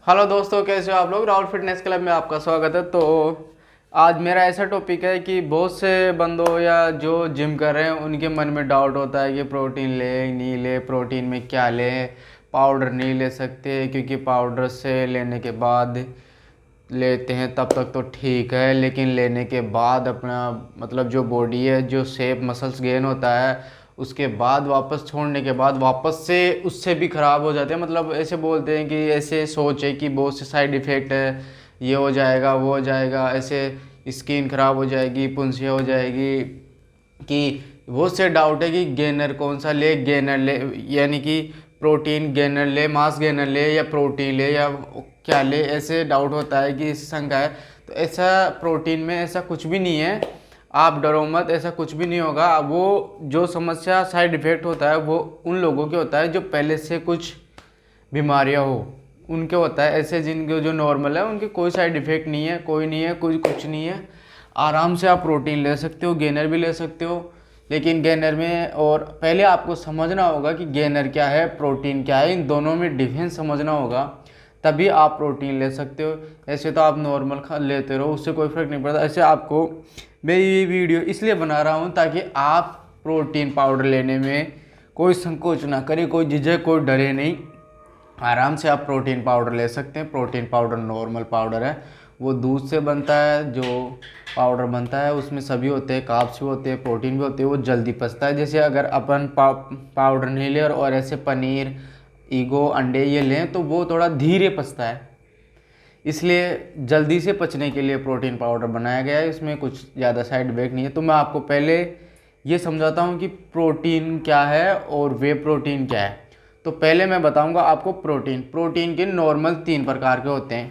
Hello दोस्तों, कैसे हो आप लोग। राहुल फिटनेस क्लब में आपका स्वागत है। तो आज मेरा ऐसा टॉपिक है कि बहुत से बंदों या जो जिम कर रहे हैं उनके मन में डाउट होता है कि प्रोटीन ले नहीं ले, प्रोटीन में क्या लें। पाउडर नहीं ले सकते क्योंकि पाउडर से लेने के बाद लेते हैं तब तक तो ठीक है, लेकिन लेने के बाद अपना मतलब जो बॉडी है, जो शेप मसल्स गेन होता है, उसके बाद वापस छोड़ने के बाद वापस से उससे भी ख़राब हो जाते हैं। मतलब ऐसे बोलते हैं कि ऐसे सोच है कि बहुत से साइड इफ़ेक्ट है, ये हो जाएगा वो हो जाएगा, ऐसे स्किन ख़राब हो जाएगी, पुंसिया हो जाएगी, कि बहुत से डाउट है कि गेनर कौन सा ले, गेनर ले यानी कि प्रोटीन गेनर ले, मास गेनर ले या प्रोटीन ले या क्या ले, ऐसे डाउट होता है कि शंका है। तो ऐसा प्रोटीन में ऐसा कुछ भी नहीं है, आप डरो मत, ऐसा कुछ भी नहीं होगा। वो जो समस्या साइड इफ़ेक्ट होता है वो उन लोगों के होता है जो पहले से कुछ बीमारियां हो उनके होता है। ऐसे जिनके जो नॉर्मल है उनके कोई साइड इफ़ेक्ट नहीं है, कोई नहीं है, कुछ नहीं है। आराम से आप प्रोटीन ले सकते हो, गेनर भी ले सकते हो। लेकिन गेनर में और पहले आपको समझना होगा कि गेनर क्या है, प्रोटीन क्या है, इन दोनों में डिफरेंस समझना होगा, तभी आप प्रोटीन ले सकते हो। ऐसे तो आप नॉर्मल खा लेते रहो, उससे कोई फ़र्क नहीं पड़ता। ऐसे आपको मैं ये वीडियो इसलिए बना रहा हूँ ताकि आप प्रोटीन पाउडर लेने में कोई संकोच ना करें, कोई झिझक, कोई डरे नहीं। आराम से आप प्रोटीन पाउडर ले सकते हैं। प्रोटीन पाउडर नॉर्मल पाउडर है, वो दूध से बनता है। जो पाउडर बनता है उसमें सभी होते हैं, कार्ब्स भी होते हैं, प्रोटीन भी होते हैं, वो जल्दी पचता है। जैसे अगर अपन पाउडर नहीं ले और ऐसे पनीर, ईगो, अंडे ये लें तो वो थोड़ा धीरे पचता है, इसलिए जल्दी से पचने के लिए प्रोटीन पाउडर बनाया गया है। इसमें कुछ ज़्यादा साइड इफेक्ट नहीं है। तो मैं आपको पहले ये समझाता हूँ कि प्रोटीन क्या है और वे प्रोटीन क्या है। तो पहले मैं बताऊँगा आपको प्रोटीन के नॉर्मल 3 प्रकार के होते हैं।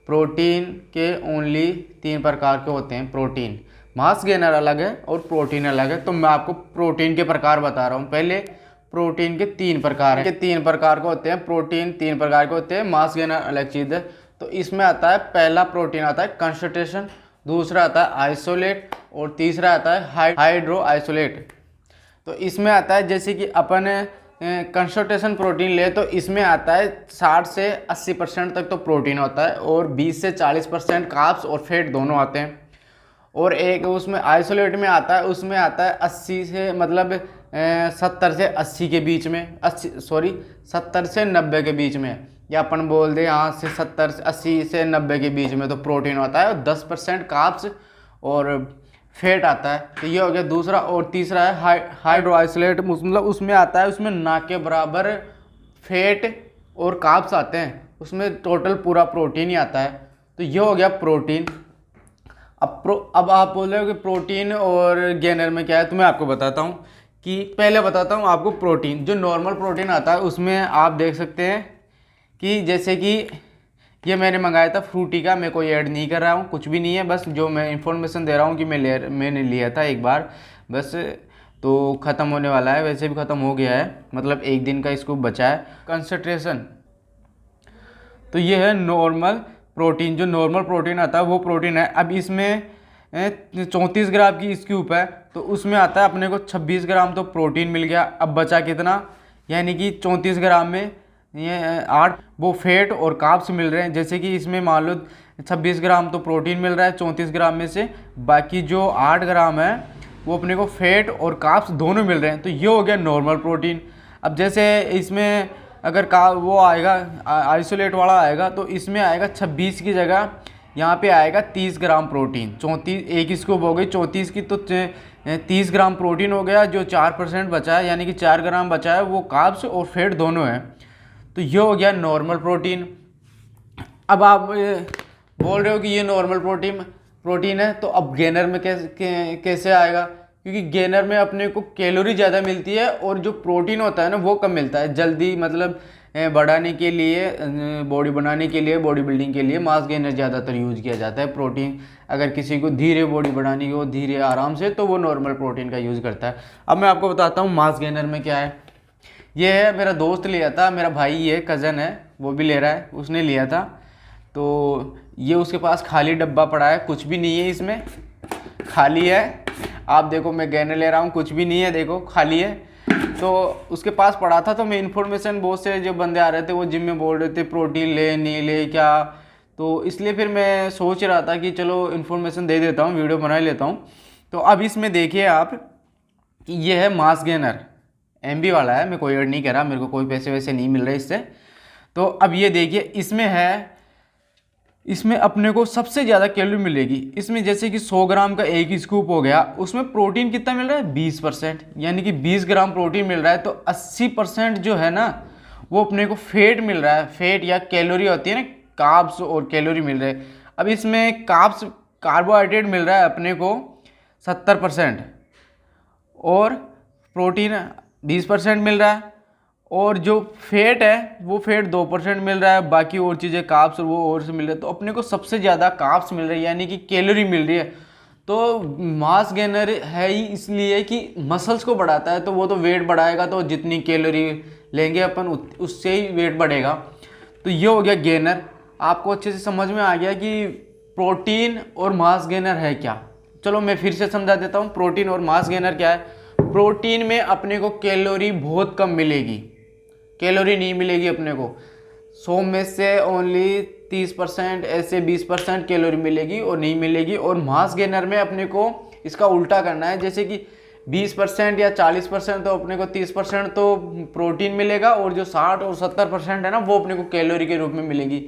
प्रोटीन के ओनली 3 प्रकार के होते हैं। प्रोटीन मास गेनर अलग है और प्रोटीन अलग है। तो मैं आपको प्रोटीन के प्रकार बता रहा हूँ। पहले प्रोटीन के 3 प्रकार हैं, 3 प्रकार के होते हैं। प्रोटीन 3 प्रकार के होते हैं, मास गेनर अलग चीज़ है। तो इसमें आता है, पहला प्रोटीन आता है कंसंट्रेशन, दूसरा आता है आइसोलेट और तीसरा आता है हाइड्रो आइसोलेट। तो इसमें आता है जैसे कि अपन कंसंट्रेशन प्रोटीन ले तो इसमें आता है 60 से 80% तक तो प्रोटीन होता है और 20 से 40% कार्ब्स और फैट दोनों आते हैं। और एक उसमें आइसोलेट में आता है, उसमें आता है 80 से मतलब 70 से 80 के बीच में, 70 से 90 के बीच में, या अपन बोल दे यहाँ से 70 से 80 से 90 के बीच में तो प्रोटीन होता है और 10% कार्ब्स और फैट आता है। तो ये हो गया दूसरा। और तीसरा है हाइड्रो आइसोलेट, मतलब उसमें आता है, उसमें ना के बराबर फैट और कार्ब्स आते हैं, उसमें टोटल पूरा प्रोटीन ही आता है। तो ये हो गया प्रोटीन। अब आप बोल रहे हो कि प्रोटीन और गेनर में क्या है, तो मैं आपको बताता हूँ कि पहले बताता हूँ आपको प्रोटीन। जो नॉर्मल प्रोटीन आता है उसमें आप देख सकते हैं कि जैसे कि ये मैंने मंगाया था फ्रूटी का, मैं कोई ऐड नहीं कर रहा हूँ, कुछ भी नहीं है, बस जो मैं इन्फॉर्मेशन दे रहा हूँ कि मैंने लिया था एक बार बस, तो ख़त्म होने वाला है, वैसे भी ख़त्म हो गया है, मतलब एक दिन का इसको बचा है। कंसंट्रेशन, तो ये है नॉर्मल प्रोटीन। जो नॉर्मल प्रोटीन आता है वो प्रोटीन है। अब इसमें 34 ग्राम की स्कूप है तो उसमें आता है अपने को 26 ग्राम तो प्रोटीन मिल गया। अब बचा कितना, यानी कि 34 ग्राम में ये 8 वो फैट और कार्ब्स मिल रहे हैं। जैसे कि इसमें मान लो 26 ग्राम तो प्रोटीन मिल रहा है 34 ग्राम में से, बाकी जो 8 ग्राम है वो अपने को फैट और कार्ब्स दोनों मिल रहे हैं। तो ये हो गया नॉर्मल प्रोटीन। अब जैसे इसमें अगर वो आएगा आइसोलेट वाला आएगा तो इसमें आएगा 26 की जगह यहाँ पे आएगा 30 ग्राम प्रोटीन। 34 एक स्कूप हो गई 34 की, तो 30 ग्राम प्रोटीन हो गया। जो 4% बचा है यानी कि 4 ग्राम बचा है वो कार्ब्स और फैट दोनों है। तो ये हो गया नॉर्मल प्रोटीन। अब आप बोल रहे हो कि ये नॉर्मल प्रोटीन है, तो अब गेनर में कैसे आएगा, क्योंकि गेनर में अपने को कैलोरी ज़्यादा मिलती है और जो प्रोटीन होता है ना वो कम मिलता है। जल्दी मतलब बढ़ाने के लिए, बॉडी बनाने के लिए, बॉडी बिल्डिंग के लिए मास गेनर ज़्यादातर यूज़ किया जाता है। प्रोटीन अगर किसी को धीरे बॉडी बढ़ानी हो, धीरे आराम से, तो वो नॉर्मल प्रोटीन का यूज़ करता है। अब मैं आपको बताता हूँ मास गेनर में क्या है। ये है, मेरा दोस्त लिया था, मेरा भाई है, कज़न है, वो भी ले रहा है, उसने लिया था। तो ये उसके पास खाली डब्बा पड़ा है, कुछ भी नहीं है इसमें, खाली है। आप देखो मैं गेनर ले रहा हूँ, कुछ भी नहीं है, देखो खाली है। तो उसके पास पढ़ा था, तो मैं इन्फॉर्मेशन बहुत से जो बंदे आ रहे थे वो जिम में बोल रहे थे प्रोटीन ले नहीं ले क्या, तो इसलिए फिर मैं सोच रहा था कि चलो इन्फॉर्मेशन दे देता हूँ, वीडियो बना लेता हूँ। तो अब इसमें देखिए आप कि ये है मास गेनर, MB वाला है, मैं कोई ऐड नहीं कर रहा, मेरे को कोई पैसे वैसे नहीं मिल रहे इससे। तो अब ये देखिए इसमें है, इसमें अपने को सबसे ज़्यादा कैलोरी मिलेगी इसमें, जैसे कि 100 ग्राम का एक स्कूप हो गया, उसमें प्रोटीन कितना मिल रहा है 20%, यानी कि 20 ग्राम प्रोटीन मिल रहा है। तो 80% जो है ना वो अपने को फेट मिल रहा है, फेट या कैलोरी होती है ना, कार्ब्स और कैलोरी मिल रहे हैं। अब इसमें कार्ब्स कार्बोहाइड्रेट मिल रहा है अपने को 70% और प्रोटीन 20% मिल रहा है, और जो फेट है वो फेट 2% मिल रहा है, बाकी और चीज़ें कार्ब्स और वो और से मिल रहे हैं। तो अपने को सबसे ज़्यादा कार्ब्स मिल रही है, यानी कि कैलोरी मिल रही है। तो मास गेनर है ही इसलिए कि मसल्स को बढ़ाता है, तो वो तो वेट बढ़ाएगा, तो जितनी कैलोरी लेंगे अपन उससे ही वेट बढ़ेगा। तो ये हो गया गेनर। आपको अच्छे से समझ में आ गया कि प्रोटीन और मास गेनर है क्या। चलो मैं फिर से समझा देता हूँ प्रोटीन और मास गेनर क्या है। प्रोटीन में अपने को कैलोरी बहुत कम मिलेगी, कैलोरी नहीं मिलेगी अपने को, 100 में से ओनली 30% ऐसे 20% कैलोरी मिलेगी और नहीं मिलेगी। और मास गेनर में अपने को इसका उल्टा करना है, जैसे कि 20% या 40% तो अपने को 30% तो प्रोटीन मिलेगा, और जो 60 और 70% है ना वो अपने को कैलोरी के रूप में मिलेगी।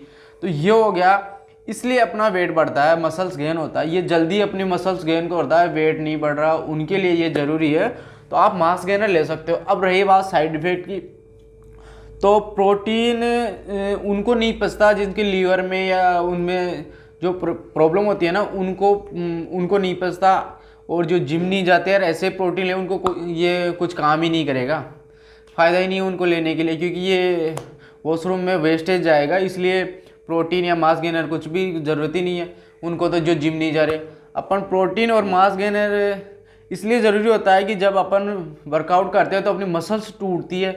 तो ये हो गया, इसलिए अपना वेट बढ़ता है, मसल्स गेन होता है। ये जल्दी अपनी मसल्स गेन को होता है, वेट नहीं बढ़ रहा, उनके लिए ये ज़रूरी है। तो आप मास गेनर ले सकते हो। अब रही बात साइड इफेक्ट की, तो प्रोटीन उनको नहीं पचता जिनके लीवर में या उनमें जो प्रॉब्लम होती है ना, उनको नहीं पचता, और जो जिम नहीं जाते यार ऐसे प्रोटीन ले उनको ये कुछ काम ही नहीं करेगा, फ़ायदा ही नहीं है उनको लेने के लिए, क्योंकि ये वॉशरूम में वेस्टेज जाएगा। इसलिए प्रोटीन या मास गेनर कुछ भी ज़रूरत ही नहीं है उनको, तो जो जिम नहीं जा रहे। अपन प्रोटीन और मास गेनर इसलिए ज़रूरी होता है कि जब अपन वर्कआउट करते हैं तो अपनी मसल्स टूटती है,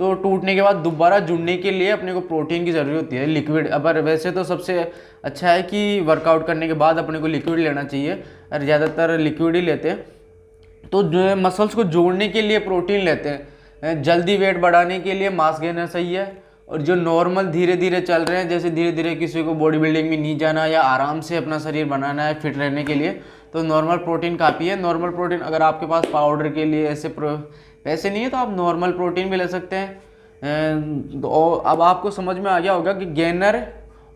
तो टूटने के बाद दोबारा जुड़ने के लिए अपने को प्रोटीन की ज़रूरत होती है, लिक्विड। अब वैसे तो सबसे अच्छा है कि वर्कआउट करने के बाद अपने को लिक्विड लेना चाहिए, और ज़्यादातर लिक्विड ही लेते हैं। तो जो मसल्स को जोड़ने के लिए प्रोटीन लेते हैं, जल्दी वेट बढ़ाने के लिए मास गेनर सही है। और जो नॉर्मल धीरे धीरे चल रहे हैं, जैसे धीरे धीरे किसी को बॉडी बिल्डिंग में नहीं जाना या आराम से अपना शरीर बनाना है फिट रहने के लिए, तो नॉर्मल प्रोटीन काफ़ी है। नॉर्मल प्रोटीन अगर आपके पास पाउडर के लिए ऐसे पैसे नहीं है तो आप नॉर्मल प्रोटीन भी ले सकते हैं। तो अब आपको समझ में आ गया होगा कि गेनर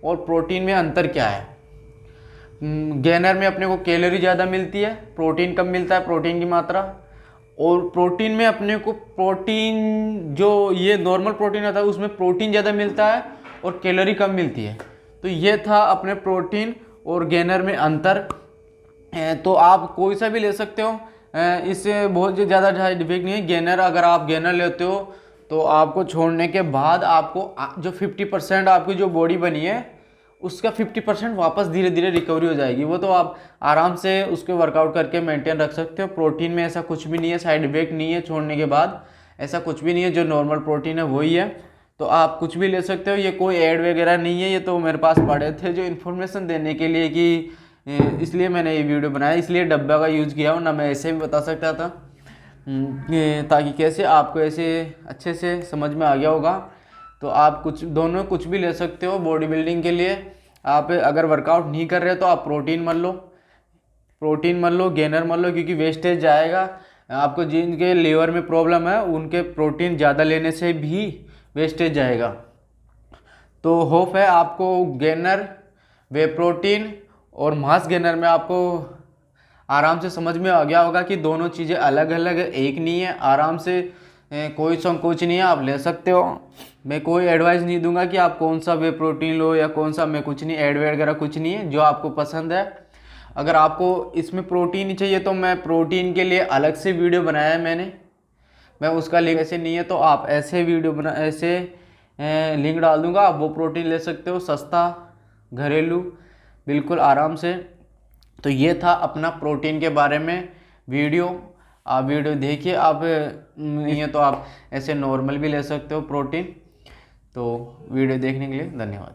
और प्रोटीन में अंतर क्या है। गेनर में अपने को कैलोरी ज़्यादा मिलती है, प्रोटीन कम मिलता है, प्रोटीन की मात्रा। और प्रोटीन में अपने को प्रोटीन जो ये नॉर्मल प्रोटीन होता है उसमें प्रोटीन ज़्यादा मिलता है और कैलोरी कम मिलती है। तो ये था अपने प्रोटीन और गेनर में अंतर। तो आप कोई सा भी ले सकते हो, इससे बहुत ज़्यादा साइड इफेक्ट नहीं है। गेनर अगर आप गेनर लेते हो तो आपको छोड़ने के बाद आपको जो 50% आपकी जो बॉडी बनी है उसका 50% वापस धीरे धीरे रिकवरी हो जाएगी। वो तो आप आराम से उसके वर्कआउट करके मेंटेन रख सकते हो। प्रोटीन में ऐसा कुछ भी नहीं है, साइड इफेक्ट नहीं है छोड़ने के बाद, ऐसा कुछ भी नहीं है। जो नॉर्मल प्रोटीन है वही है, तो आप कुछ भी ले सकते हो। ये कोई ऐड वगैरह नहीं है, ये तो मेरे पास पड़े थे जो इन्फॉर्मेशन देने के लिए कि इसलिए मैंने ये वीडियो बनाया, इसलिए डब्बा का यूज़ किया, वरना मैं ऐसे भी बता सकता था, ताकि कैसे आपको ऐसे अच्छे से समझ में आ गया होगा। तो आप दोनों कुछ भी ले सकते हो बॉडी बिल्डिंग के लिए। आप अगर वर्कआउट नहीं कर रहे हो तो आप प्रोटीन मत लो, गेनर मत लो, क्योंकि वेस्टेज जाएगा। आपको जिनके लीवर में प्रॉब्लम है उनके प्रोटीन ज़्यादा लेने से भी वेस्टेज जाएगा। तो होप है आपको गेनर, वे प्रोटीन और मास गेनर में आपको आराम से समझ में आ गया होगा कि दोनों चीज़ें अलग अलग है, एक नहीं है। आराम से कोई संकोच नहीं है, आप ले सकते हो। मैं कोई एडवाइस नहीं दूंगा कि आप कौन सा वे प्रोटीन लो या कौन सा, मैं कुछ नहीं, ऐड वगैरह कुछ नहीं है, जो आपको पसंद है। अगर आपको इसमें प्रोटीन ही चाहिए तो मैं प्रोटीन के लिए अलग से वीडियो बनाया है मैं उसका लिंक ऐसे नहीं है तो आप ऐसे वीडियो ऐसे लिंक डाल दूंगा, आप वो प्रोटीन ले सकते हो, सस्ता घरेलू बिल्कुल आराम से। तो ये था अपना प्रोटीन के बारे में वीडियो। आप वीडियो देखिए, आप नहीं है तो आप ऐसे नॉर्मल भी ले सकते हो प्रोटीन। तो वीडियो देखने के लिए धन्यवाद।